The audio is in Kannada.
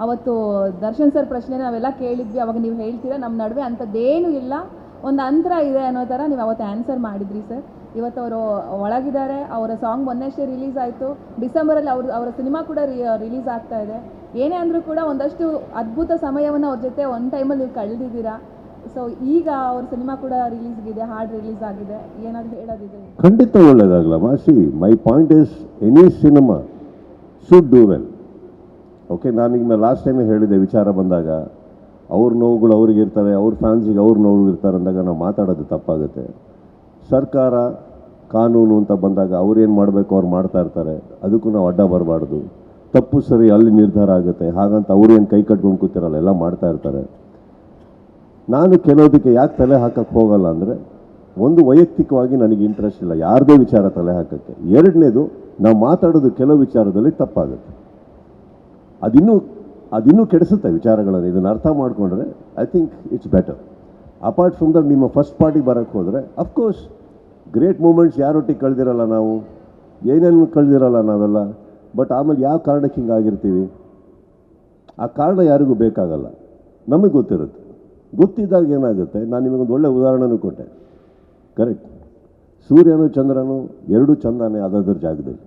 ಅವತ್ತು ದರ್ಶನ್ ಸರ್ ಪ್ರಶ್ನೆ ನಾವೆಲ್ಲ ಕೇಳಿದ್ವಿ. ಅವಾಗ ನೀವು ಹೇಳ್ತೀರಾ ನಮ್ಮ ನಡುವೆ ಅಂಥದ್ದೇನೂ ಇಲ್ಲ, ಒಂದು ಅಂತರ ಇದೆ ಅನ್ನೋ ಥರ ನೀವು ಅವತ್ತು ಆನ್ಸರ್ ಮಾಡಿದ್ರಿ ಸರ್. ಇವತ್ತು ಅವರು ಒಳಗಿದ್ದಾರೆ. ಅವರ ಸಾಂಗ್ ಮೊನ್ನೆಷ್ಟೇ ರಿಲೀಸ್ ಆಯಿತು. ಡಿಸೆಂಬರಲ್ಲಿ ಅವರ ಸಿನಿಮಾ ಕೂಡ ರಿಲೀಸ್ ಆಗ್ತಾ ಇದೆ. ಏನೇ ಅಂದರೂ ಕೂಡ ಒಂದಷ್ಟು ಅದ್ಭುತ ಸಮಯವನ್ನು ಅವ್ರ ಜೊತೆ ಒಂದು ಟೈಮಲ್ಲಿ ನೀವು ಕಳೆದಿದ್ದೀರಾ. ಸೊ ಈಗ ಅವ್ರ ಸಿನಿಮಾ ಕೂಡ ರಿಲೀಸ್ಗಿದೆ, ಹಾಡು ರಿಲೀಸ್ ಆಗಿದೆ, ಏನಾದರೂ ಹೇಳೋದಿದೆ? ಖಂಡಿತ ಒಳ್ಳೇದಾಗಲ್ಲ ಸಿ. My point is any cinema should do well. Okay, ನಾನೀಗ ಲಾಸ್ಟ್ ಟೈಮೇ ಹೇಳಿದೆ, ವಿಚಾರ ಬಂದಾಗ ಅವ್ರ ನೋವುಗಳು ಅವ್ರಿಗಿರ್ತವೆ, ಅವ್ರ ಫ್ಯಾನ್ಸಿಗೆ ಅವ್ರ ನೋವುಗಳಿರ್ತಾರೆ ಅಂದಾಗ ನಾವು ಮಾತಾಡೋದು ತಪ್ಪಾಗುತ್ತೆ. ಸರ್ಕಾರ ಕಾನೂನು ಅಂತ ಬಂದಾಗ ಅವ್ರೇನು ಮಾಡಬೇಕು ಅವ್ರು ಮಾಡ್ತಾ ಇರ್ತಾರೆ, ಅದಕ್ಕೂ ನಾವು ಅಡ್ಡ ಬರಬಾರ್ದು. ತಪ್ಪು ಸರಿ ಅಲ್ಲಿ ನಿರ್ಧಾರ ಆಗುತ್ತೆ, ಹಾಗಂತ ಅವರು ಏನು ಕೈ ಕಟ್ಕೊಂಡು ಕೂತಿರಲ್ಲ, ಎಲ್ಲ ಮಾಡ್ತಾ ಇರ್ತಾರೆ. ನಾನು ಕೆಲವುದಕ್ಕೆ ಯಾಕೆ ತಲೆ ಹಾಕಕ್ಕೆ ಹೋಗಲ್ಲ ಅಂದರೆ, ಒಂದು ವೈಯಕ್ತಿಕವಾಗಿ ನನಗೆ ಇಂಟ್ರೆಸ್ಟ್ ಇಲ್ಲ ಯಾರದೇ ವಿಚಾರ ತಲೆ ಹಾಕೋಕ್ಕೆ. ಎರಡನೇದು, ನಾವು ಮಾತಾಡೋದು ಕೆಲವು ವಿಚಾರದಲ್ಲಿ ತಪ್ಪಾಗುತ್ತೆ, ಅದಿನ್ನೂ ಕೆಡಿಸುತ್ತೆ ವಿಚಾರಗಳನ್ನು. ಇದನ್ನು ಅರ್ಥ ಮಾಡಿಕೊಂಡ್ರೆ I think it's better. Apart from that, ನಿಮ್ಮ ಫಸ್ಟ್ ಪಾರ್ಟಿಗೆ ಬರೋಕ್ಕೆ ಹೋದರೆ ಅಫ್ಕೋರ್ಸ್ ಗ್ರೇಟ್ ಮೂಮೆಂಟ್ಸ್ ಯಾರೊಟ್ಟಿಗೆ ಕಳೆದಿರಲ್ಲ, ನಾವು ಏನೇನು ಕಳೆದಿರಲ್ಲ ನಾವೆಲ್ಲ. ಬಟ್ ಆಮೇಲೆ ಯಾವ ಕಾರಣಕ್ಕೆ ಹಿಂಗಾಗಿರ್ತೀವಿ, ಆ ಕಾರಣ ಯಾರಿಗೂ ಬೇಕಾಗಲ್ಲ, ನಮಗೆ ಗೊತ್ತಿರುತ್ತೆ. ಗೊತ್ತಿದ್ದಾಗ ಏನಾಗುತ್ತೆ, ನಾನು ನಿಮಗೊಂದು ಒಳ್ಳೆ ಉದಾಹರಣೆನೂ ಕೊಟ್ಟೆ. ಕರೆಕ್ಟ್, ಸೂರ್ಯನು ಚಂದ್ರನು ಎರಡೂ ಚಂದನೇ ಅದರ ಜಾಗದಲ್ಲಿ.